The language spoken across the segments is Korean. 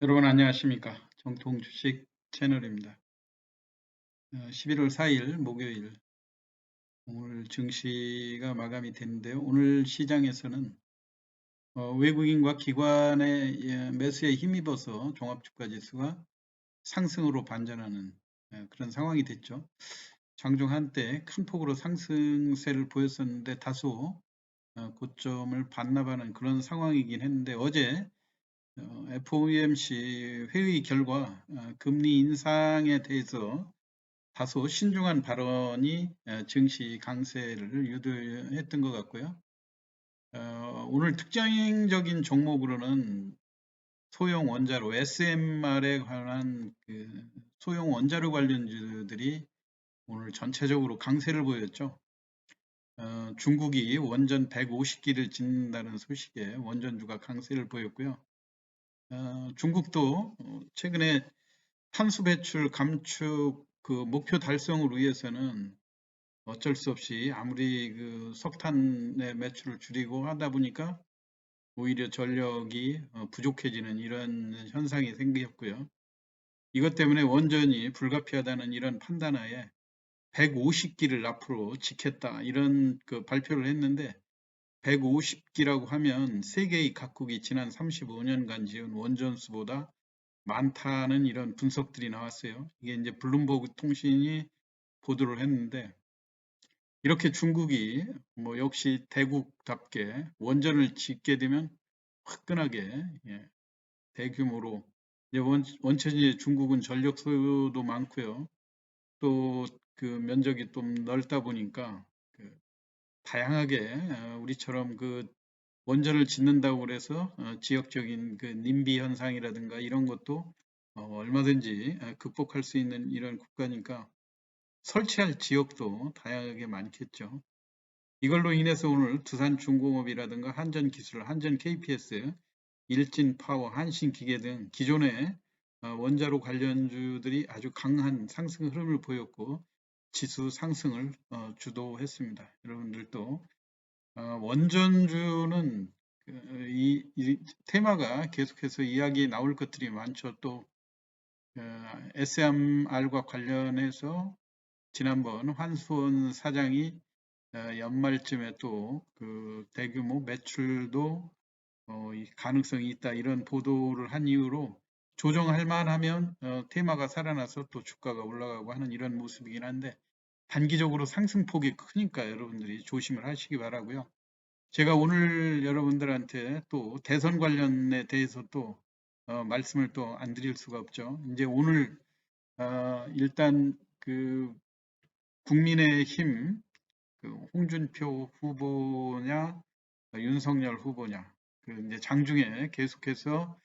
여러분 안녕하십니까? 정통주식 채널입니다. 11월 4일 목요일 오늘 증시가 마감이 됐는데요. 오늘 시장에서는 외국인과 기관의 매수에 힘입어서 종합주가지수가 상승으로 반전하는 그런 상황이 됐죠. 장중 한때 큰 폭으로 상승세를 보였었는데 다소 고점을 반납하는 그런 상황이긴 했는데 어제 FOMC 회의 결과 금리 인상에 대해서 다소 신중한 발언이 증시 강세를 유도했던 것 같고요. 오늘 특징적인 종목으로는 소형 원자로 SMR에 관한 그 소형 원자로 관련주들이 오늘 전체적으로 강세를 보였죠. 중국이 원전 150기를 짓는다는 소식에 원전주가 강세를 보였고요. 중국도 최근에 탄소 배출 감축 그 목표 달성을 위해서는 어쩔 수 없이 아무리 그 석탄의 매출을 줄이고 하다 보니까 오히려 전력이 부족해지는 이런 현상이 생겼고요. 이것 때문에 원전이 불가피하다는 이런 판단하에 150기를 앞으로 짓겠다 이런 그 발표를 했는데 150기라고 하면 세계의 각국이 지난 35년간 지은 원전 수보다 많다는 이런 분석들이 나왔어요. 이게 이제 블룸버그 통신이 보도를 했는데 이렇게 중국이 뭐 역시 대국답게 원전을 짓게 되면 화끈하게 대규모로 이제 원체적인 중국은 전력 소요도 많고요. 또 그 면적이 좀 넓다 보니까 그 다양하게 우리처럼 그 원전을 짓는다고 그래서 지역적인 그 님비 현상이라든가 이런 것도 얼마든지 극복할 수 있는 이런 국가니까 설치할 지역도 다양하게 많겠죠. 이걸로 인해서 오늘 두산중공업이라든가 한전기술, 한전 KPS, 일진파워, 한신기계 등 기존의 원자로 관련주들이 아주 강한 상승 흐름을 보였고 지수 상승을 주도했습니다. 여러분들도 원전주는 이 테마가 계속해서 이야기에 나올 것들이 많죠. 또 SMR과 관련해서 지난번 환수원 사장이 연말쯤에 또 그 대규모 매출도 이 가능성이 있다 이런 보도를 한 이후로 조정할 만하면 테마가 살아나서 또 주가가 올라가고 하는 이런 모습이긴 한데 단기적으로 상승폭이 크니까 여러분들이 조심을 하시기 바라고요. 제가 오늘 여러분들한테 또 대선 관련에 대해서 또 말씀을 또 안 드릴 수가 없죠. 이제 오늘 일단 그 국민의힘 그 홍준표 후보냐 윤석열 후보냐 그 이제 장중에 계속해서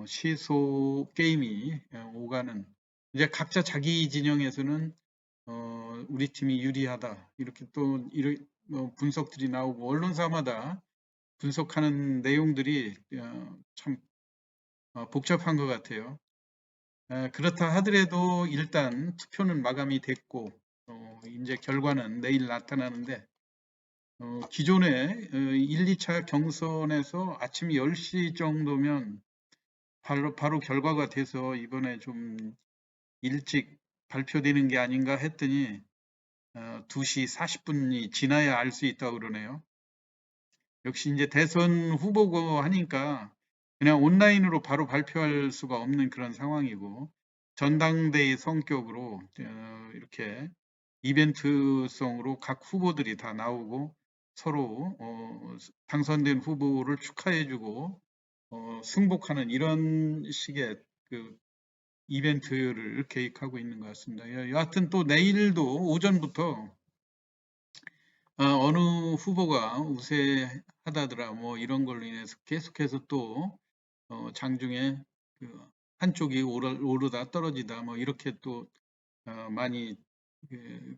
시소 게임이 오가는 이제 각자 자기 진영에서는 우리 팀이 유리하다 이렇게 또 이런 분석들이 나오고 언론사마다 분석하는 내용들이 참 복잡한 것 같아요. 그렇다 하더라도 일단 투표는 마감이 됐고 이제 결과는 내일 나타나는데 기존에 1, 2차 경선에서 아침 10시 정도면 바로 결과가 돼서 이번에 좀 일찍 발표되는 게 아닌가 했더니 2시 40분이 지나야 알 수 있다고 그러네요. 역시 이제 대선 후보고 하니까 그냥 온라인으로 바로 발표할 수가 없는 그런 상황이고 전당대회 성격으로 이렇게 이벤트성으로 각 후보들이 다 나오고 서로 당선된 후보를 축하해주고 승복하는 이런 식의 그 이벤트를 계획하고 있는 것 같습니다. 여하튼 또 내일도 오전부터 어느 후보가 우세하다더라 뭐 이런 걸로 인해서 계속해서 또 장중에 그 한쪽이 오르다 떨어지다 뭐 이렇게 또 많이 그,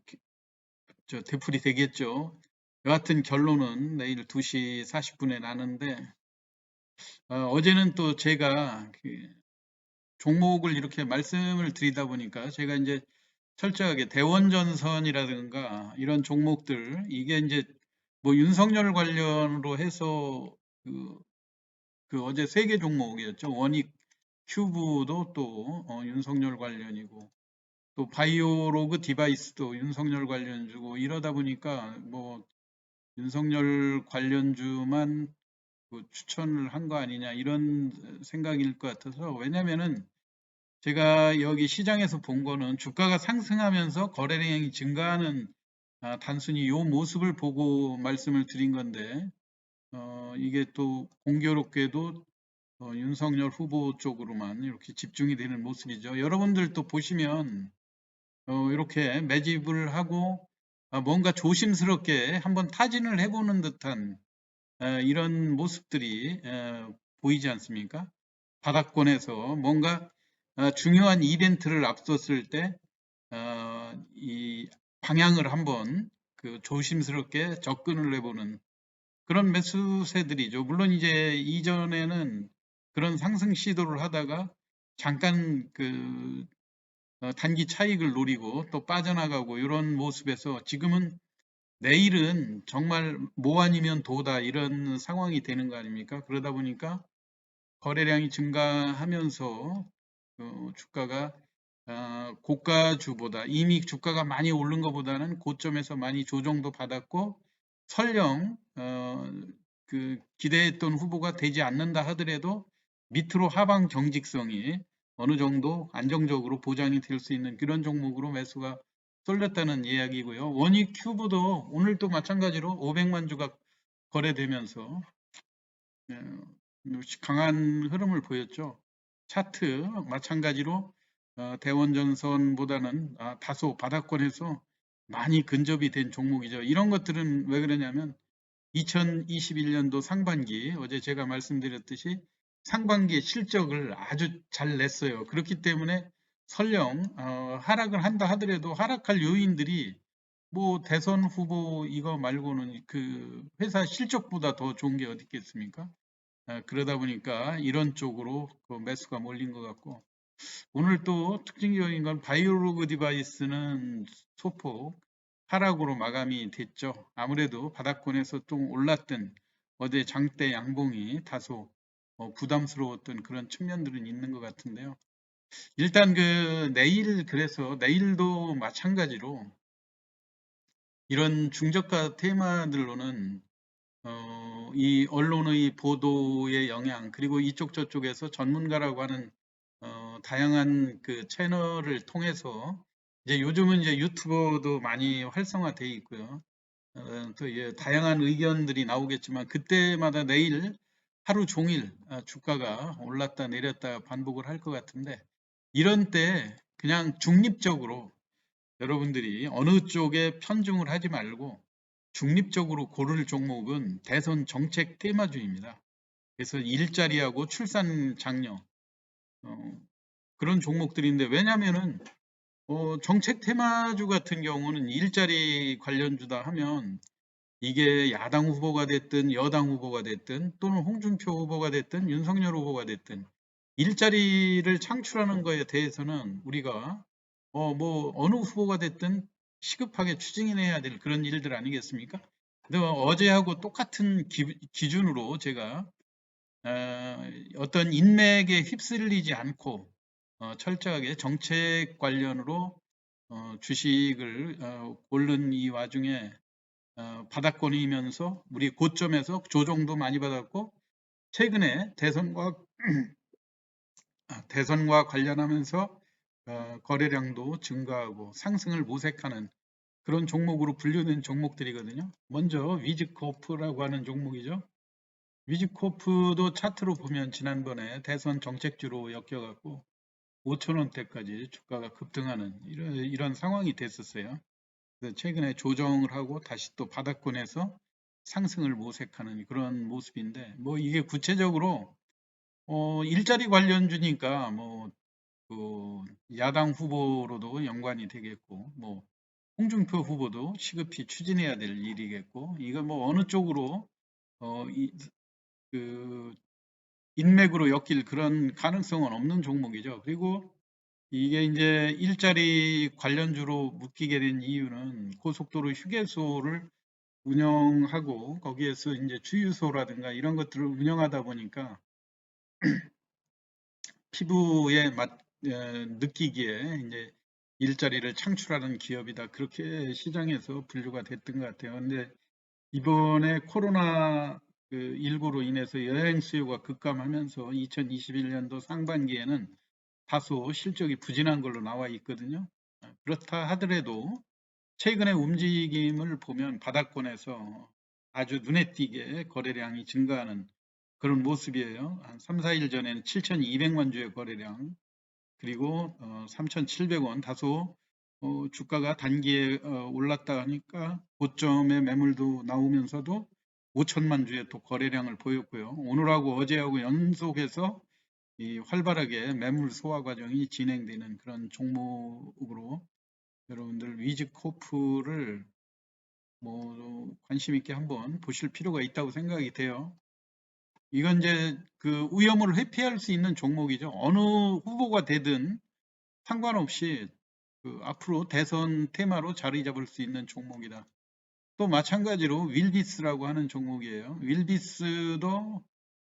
되풀이 되겠죠. 여하튼 결론은 내일 2시 40분에 나는데 어제는 또 제가 그 종목을 이렇게 말씀을 드리다 보니까 제가 이제 철저하게 대원전선이라든가 이런 종목들 이게 이제 뭐 윤석열 관련으로 해서 그, 그 어제 세 개 종목이었죠. 원익 큐브도 또 윤석열 관련이고, 또 바이오로그 디바이스도 윤석열 관련주고, 이러다 보니까 뭐 윤석열 관련주만 그 추천을 한 거 아니냐 이런 생각일 것 같아서. 왜냐면은 제가 여기 시장에서 본 거는 주가가 상승하면서 거래량이 증가하는, 단순히 요 모습을 보고 말씀을 드린 건데, 이게 또 공교롭게도 윤석열 후보 쪽으로만 이렇게 집중이 되는 모습이죠. 여러분들도 보시면 이렇게 매집을 하고 뭔가 조심스럽게 한번 타진을 해보는 듯한 이런 모습들이 보이지 않습니까? 바닥권에서 뭔가 중요한 이벤트를 앞뒀을 때 이 방향을 한번 그 조심스럽게 접근을 해보는 그런 매수세들이죠. 물론 이제 이전에는 그런 상승 시도를 하다가 잠깐 그 단기 차익을 노리고 또 빠져나가고 이런 모습에서, 지금은 내일은 정말 뭐 아니면 도다 이런 상황이 되는 거 아닙니까? 그러다 보니까 거래량이 증가하면서 주가가 고가주보다, 이미 주가가 많이 오른 것보다는 고점에서 많이 조정도 받았고, 설령 그 기대했던 후보가 되지 않는다 하더라도 밑으로 하방 정직성이 어느 정도 안정적으로 보장이 될 수 있는 그런 종목으로 매수가 쏠렸다는 이야기고요. 원익 큐브도 오늘도 마찬가지로 500만 주가 거래되면서 강한 흐름을 보였죠. 차트 마찬가지로 대원전선보다는 다소 바닥권에서 많이 근접이 된 종목이죠. 이런 것들은 왜 그러냐면 2021년도 상반기, 어제 제가 말씀드렸듯이 상반기에 실적을 아주 잘 냈어요. 그렇기 때문에 설령 하락을 한다 하더라도 하락할 요인들이 뭐 대선 후보 이거 말고는 그 회사 실적보다 더 좋은 게 어디 있겠습니까? 그러다 보니까 이런 쪽으로 그 매수가 몰린 것 같고, 오늘 또 특징적인 건 바이오로그 디바이스는 소폭 하락으로 마감이 됐죠. 아무래도 바닥권에서 좀 올랐던 어제 장대 양봉이 다소 부담스러웠던 그런 측면들은 있는 것 같은데요. 일단 그 내일, 그래서 내일도 마찬가지로 이런 중저가 테마들로는 이 언론의 보도의 영향, 그리고 이쪽 저쪽에서 전문가라고 하는 다양한 그 채널을 통해서, 이제 요즘은 이제 유튜버도 많이 활성화되어 있고요. 또 예, 다양한 의견들이 나오겠지만 그때마다 내일 하루 종일 주가가 올랐다 내렸다 반복을 할 것 같은데, 이런 때 그냥 중립적으로 여러분들이 어느 쪽에 편중을 하지 말고 중립적으로 고를 종목은 대선 정책 테마주입니다. 그래서 일자리하고 출산 장려 그런 종목들인데, 왜냐하면은 정책 테마주 같은 경우는 일자리 관련주다 하면 이게 야당 후보가 됐든 여당 후보가 됐든 또는 홍준표 후보가 됐든 윤석열 후보가 됐든 일자리를 창출하는 거에 대해서는 우리가 뭐 어느 후보가 됐든 시급하게 추진해야 될 그런 일들 아니겠습니까? 근데 어제하고 똑같은 기준으로 제가 어떤 인맥에 휩쓸리지 않고 철저하게 정책 관련으로 주식을 고른 이 와중에 바닥권이면서 우리 고점에서 조정도 많이 받았고, 최근에 대선과 관련하면서 거래량도 증가하고 상승을 모색하는 그런 종목으로 분류된 종목들이거든요. 먼저 위즈코프라고 하는 종목이죠. 위즈코프도 차트로 보면 지난번에 대선 정책주로 엮여갖고 5,000원대까지 주가가 급등하는 이런 상황이 됐었어요. 그래서 최근에 조정을 하고 다시 또 바닥권에서 상승을 모색하는 그런 모습인데, 뭐 이게 구체적으로 일자리 관련주니까 뭐 그 야당 후보로도 연관이 되겠고, 뭐 홍준표 후보도 시급히 추진해야 될 일이겠고, 이거 뭐 어느 쪽으로 그 인맥으로 엮일 그런 가능성은 없는 종목이죠. 그리고 이게 이제 일자리 관련주로 묶이게 된 이유는 고속도로 휴게소를 운영하고 거기에서 이제 주유소라든가 이런 것들을 운영하다 보니까 피부에 느끼기에 이제 일자리를 창출하는 기업이다. 그렇게 시장에서 분류가 됐던 것 같아요. 근데 이번에 코로나 19로 인해서 여행 수요가 급감하면서 2021년도 상반기에는 다소 실적이 부진한 걸로 나와 있거든요. 그렇다 하더라도 최근의 움직임을 보면 바닥권에서 아주 눈에 띄게 거래량이 증가하는 그런 모습이에요. 한 3, 4일 전에는 7,200만 주의 거래량, 그리고 3,700원, 다소 주가가 단기에 올랐다 하니까 고점의 매물도 나오면서도 5천만 주의 또 거래량을 보였고요. 오늘하고 어제하고 연속해서 이 활발하게 매물 소화 과정이 진행되는 그런 종목으로 여러분들 위즈코프를 뭐 관심 있게 한번 보실 필요가 있다고 생각이 돼요. 이건 이제 그 위험을 회피할 수 있는 종목이죠. 어느 후보가 되든 상관없이 그 앞으로 대선 테마로 자리 잡을 수 있는 종목이다. 또 마찬가지로 윌비스라고 하는 종목이에요. 윌비스도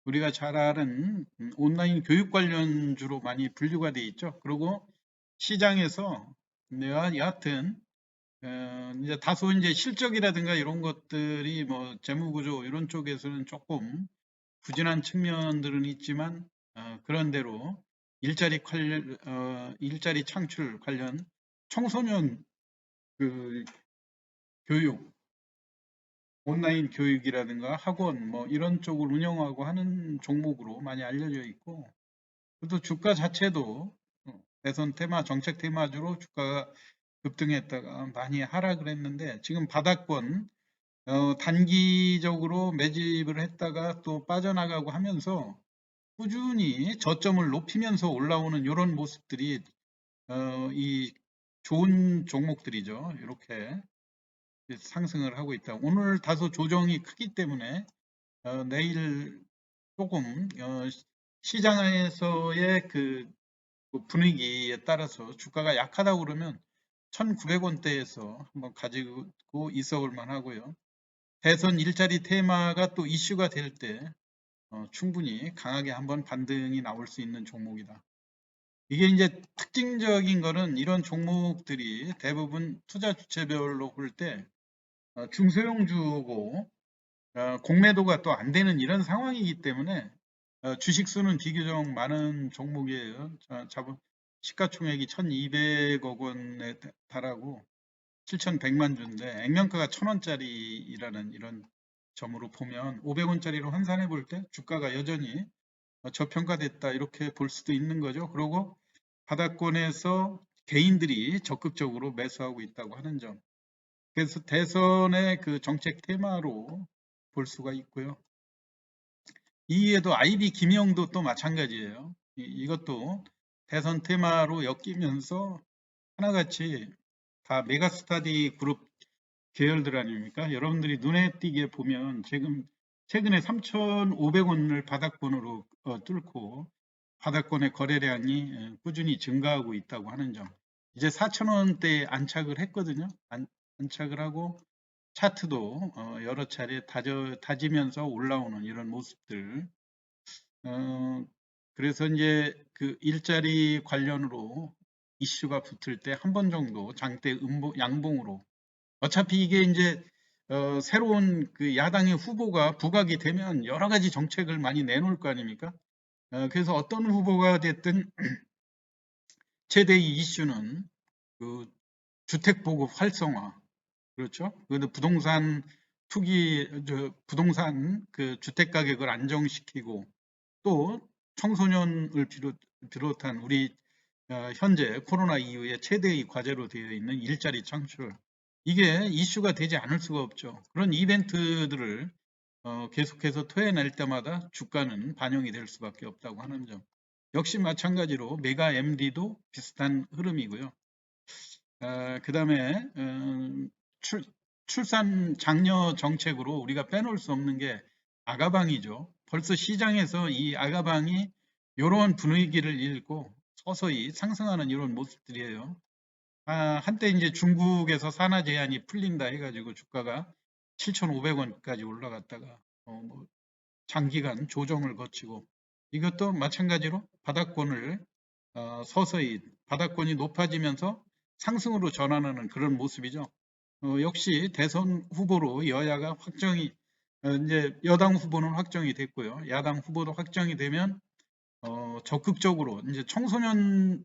우리가 잘 아는 온라인 교육 관련주로 많이 분류가 되어 있죠. 그리고 시장에서 내가 여하튼 이제 다소 이제 실적이라든가 이런 것들이 뭐 재무구조 이런 쪽에서는 조금 부진한 측면들은 있지만 그런대로 일자리 창출 관련 청소년 그 교육, 온라인 교육이라든가 학원 뭐 이런 쪽을 운영하고 하는 종목으로 많이 알려져 있고, 또 주가 자체도 대선 테마, 정책 테마주로 주가가 급등했다가 많이 하락을 했는데 지금 바닥권 단기적으로 매집을 했다가 또 빠져나가고 하면서 꾸준히 저점을 높이면서 올라오는 이런 모습들이 이 좋은 종목들이죠. 이렇게 상승을 하고 있다. 오늘 다소 조정이 크기 때문에 내일 조금 시장에서의 그 분위기에 따라서 주가가 약하다고 그러면 1,900원대에서 한번 가지고 있어 볼 만하고요. 대선 일자리 테마가 또 이슈가 될 때 충분히 강하게 한번 반등이 나올 수 있는 종목이다. 이게 이제 특징적인 거는 이런 종목들이 대부분 투자 주체별로 볼 때 중소형주고 공매도가 또 안 되는 이런 상황이기 때문에 주식 수는 비교적 많은 종목이에요. 시가총액이 1,200억 원에 달하고 7,100만 주인데 액면가가 1,000원짜리라는 이런 점으로 보면 500원짜리로 환산해 볼 때 주가가 여전히 저평가됐다 이렇게 볼 수도 있는 거죠. 그리고 바닥권에서 개인들이 적극적으로 매수하고 있다고 하는 점. 그래서 대선의 그 정책 테마로 볼 수가 있고요. 이에도 아이비 김영도 또 마찬가지예요. 이것도 대선 테마로 엮이면서 하나같이 다 메가스터디 그룹 계열들 아닙니까? 여러분들이 눈에 띄게 보면 최근에 3,500원을 바닥권으로 뚫고 바닥권의 거래량이 꾸준히 증가하고 있다고 하는 점. 이제 4,000원대에 안착을 했거든요. 안착을 하고 차트도 여러 차례 다지면서 올라오는 이런 모습들. 그래서 이제 그 일자리 관련으로 이슈가 붙을 때 한 번 정도 장대 양봉으로, 어차피 이게 이제 새로운 그 야당의 후보가 부각이 되면 여러 가지 정책을 많이 내놓을 거 아닙니까? 그래서 어떤 후보가 됐든 최대의 이슈는 그 주택 보급 활성화, 그렇죠? 그래도 부동산 부동산 그 주택 가격을 안정시키고 또 청소년을 비롯한 우리 현재 코로나 이후에 최대의 과제로 되어 있는 일자리 창출, 이게 이슈가 되지 않을 수가 없죠. 그런 이벤트들을 계속해서 토해낼 때마다 주가는 반영이 될 수밖에 없다고 하는 점. 역시 마찬가지로 메가 MD도 비슷한 흐름이고요. 그 다음에 출산 장려 정책으로 우리가 빼놓을 수 없는 게 아가방이죠. 벌써 시장에서 이 아가방이 이런 분위기를 읽고 서서히 상승하는 이런 모습들이에요. 한때 이제 중국에서 산화 제한이 풀린다 해가지고 주가가 7,500원까지 올라갔다가 뭐 장기간 조정을 거치고 이것도 마찬가지로 바닥권을 서서히 바닥권이 높아지면서 상승으로 전환하는 그런 모습이죠. 역시 대선 후보로 여야가 확정이 이제 여당 후보는 확정이 됐고요. 야당 후보도 확정이 되면 적극적으로 이제 청소년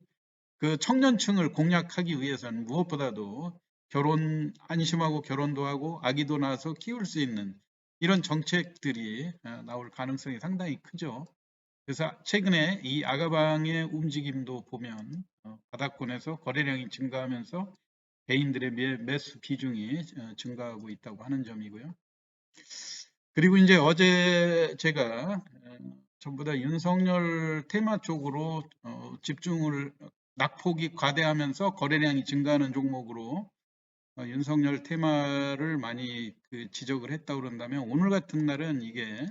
그 청년층을 공략하기 위해서는 무엇보다도 결혼 안심하고 결혼도 하고 아기도 낳아서 키울 수 있는 이런 정책들이 나올 가능성이 상당히 크죠. 그래서 최근에 이 아가방의 움직임도 보면 바닥권에서 거래량이 증가하면서 개인들의 매수 비중이 증가하고 있다고 하는 점이고요. 그리고 이제 어제 제가 전부 다 윤석열 테마 쪽으로 집중을 낙폭이 과대하면서 거래량이 증가하는 종목으로 윤석열 테마를 많이 지적을 했다고 그런다면 오늘 같은 날은 이게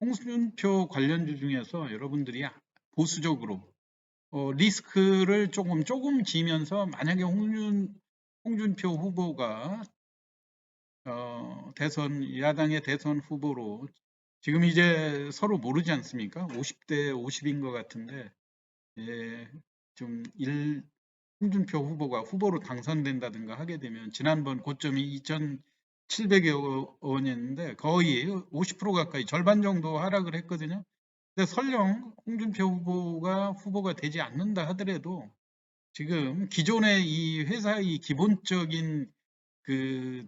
홍준표 관련주 중에서 여러분들이 보수적으로 리스크를 조금 지면서 만약에 홍준표 후보가 야당의 대선 후보로 지금 이제 서로 모르지 않습니까? 50대 50인 것 같은데 예, 좀 홍준표 후보가 후보로 당선된다든가 하게 되면 지난번 고점이 2,700여 원이었는데 거의 50% 가까이 절반 정도 하락을 했거든요. 근데 설령 홍준표 후보가 되지 않는다 하더라도 지금 기존의 이 회사의 기본적인 그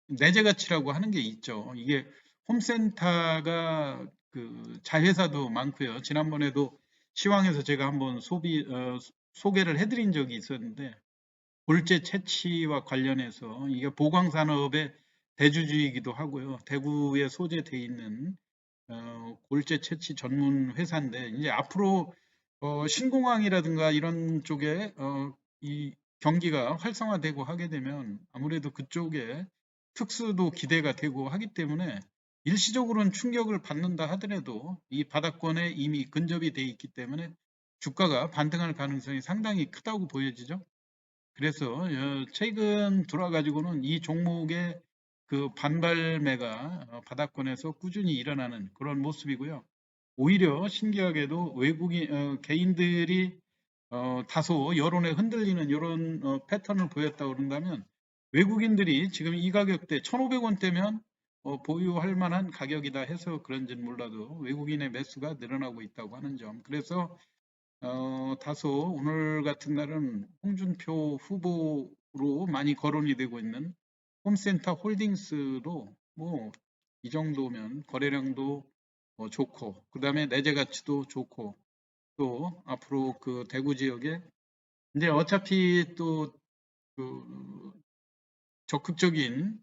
내재 가치라고 하는 게 있죠. 이게 홈센터가 그 자회사도 많고요. 지난번에도 시황에서 제가 한번 소개를 해드린 적이 있었는데 골재 채취와 관련해서 이게 보광산업의 대주주이기도 하고요. 대구에 소재되어 있는 골재 채취 전문 회사인데 이제 앞으로 신공항이라든가 이런 쪽에 이 경기가 활성화되고 하게 되면 아무래도 그쪽에 특수도 기대가 되고 하기 때문에 일시적으로는 충격을 받는다 하더라도 이 바닥권에 이미 근접이 돼 있기 때문에 주가가 반등할 가능성이 상당히 크다고 보여지죠. 그래서 최근 들어가지고는 이 종목의 그 반발매가 바닥권에서 꾸준히 일어나는 그런 모습이고요. 오히려 신기하게도 개인들이 다소 여론에 흔들리는 이런 패턴을 보였다고 그런다면 외국인들이 지금 이 가격대 1,500원대면 보유할 만한 가격이다 해서 그런지는 몰라도 외국인의 매수가 늘어나고 있다고 하는 점. 그래서 다소 오늘 같은 날은 홍준표 후보로 많이 거론이 되고 있는 홈센터 홀딩스도 뭐 이 정도면 거래량도 좋고 그 다음에 내재 가치도 좋고 또 앞으로 그 대구 지역에 이제 어차피 또 그 적극적인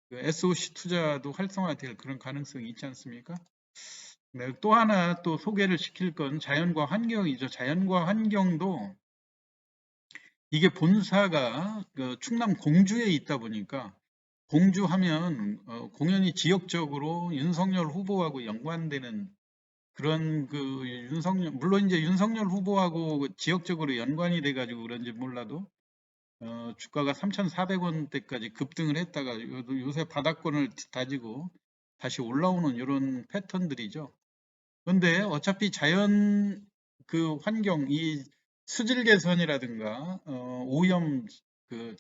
그 SOC 투자도 활성화될 그런 가능성이 있지 않습니까? 네, 또 하나 또 소개를 시킬 건 자연과 환경이죠. 자연과 환경도 이게 본사가 그 충남 공주에 있다 보니까 공주하면 공연히 지역적으로 윤석열 후보하고 연관되는 그런 그 물론 이제 윤석열 후보하고 지역적으로 연관이 돼가지고 그런지 몰라도 주가가 3,400원대까지 급등을 했다가 요새 바닥권을 다지고 다시 올라오는 이런 패턴들이죠. 그런데 어차피 자연 그 환경, 이 수질 개선이라든가 오염, 그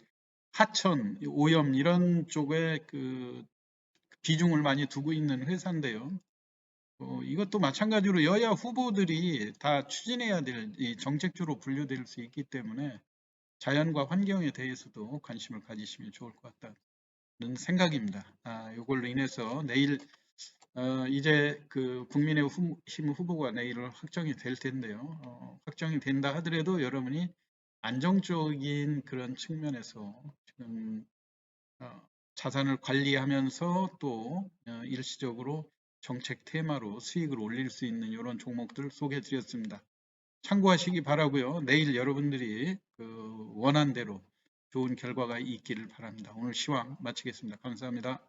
하천, 오염 이런 쪽에 그 비중을 많이 두고 있는 회사인데요. 이것도 마찬가지로 여야 후보들이 다 추진해야 될 이 정책주로 분류될 수 있기 때문에 자연과 환경에 대해서도 관심을 가지시면 좋을 것 같다는 생각입니다. 이걸로 인해서 내일 이제 그 국민의힘 후보가 내일 확정이 될 텐데요. 확정이 된다 하더라도 여러분이 안정적인 그런 측면에서 지금 자산을 관리하면서 또 일시적으로 정책 테마로 수익을 올릴 수 있는 이런 종목들 소개해 드렸습니다. 참고하시기 바라고요. 내일 여러분들이 그 원한 대로 좋은 결과가 있기를 바랍니다. 오늘 시황 마치겠습니다. 감사합니다.